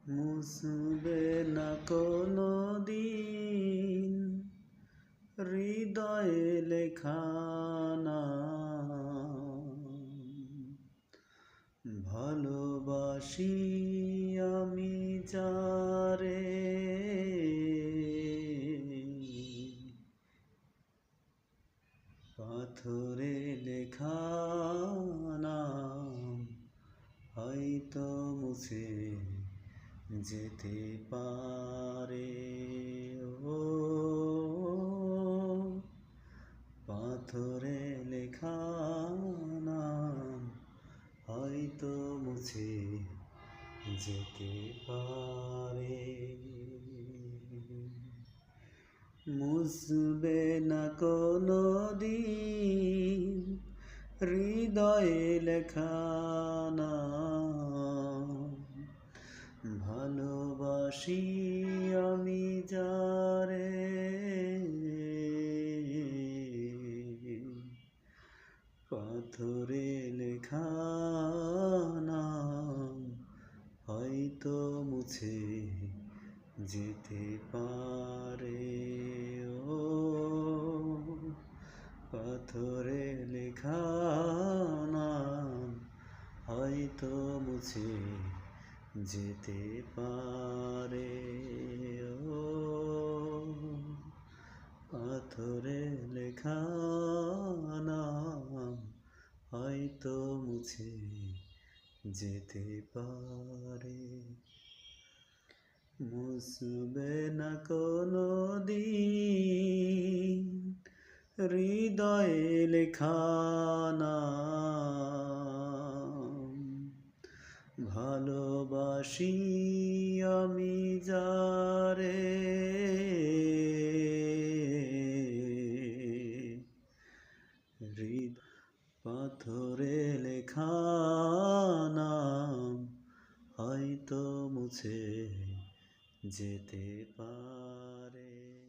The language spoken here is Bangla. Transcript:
মুছবে না কোনো দিন হৃদয়ে লেখা নাম। ভালোবাসি আমি যারে, পাথরে লেখা নাম হয়তো মুছে যেতে পারে। ও পাথরে লেখা নাম হয়তো মুছে যেতে পারে। মুছবে না কোনো দিন হৃদয়ে লেখা নাম। ভালোবাসি আমি যারে, পাথরে লেখা নাম হয়তো মুছে যেতে পারে। ও পাথরে লেখা নাম হয়তো মুছে যেতে পারে। ও পাথরে লেখা নাম হয়তো মুছে যেতে পারে। মুছবে না কোনো দিন হৃদয়ে লেখা নাম। ভালোবাসি আমি যারে, পাথরে লেখা নাম হয়তো মুছে যেতে পারে।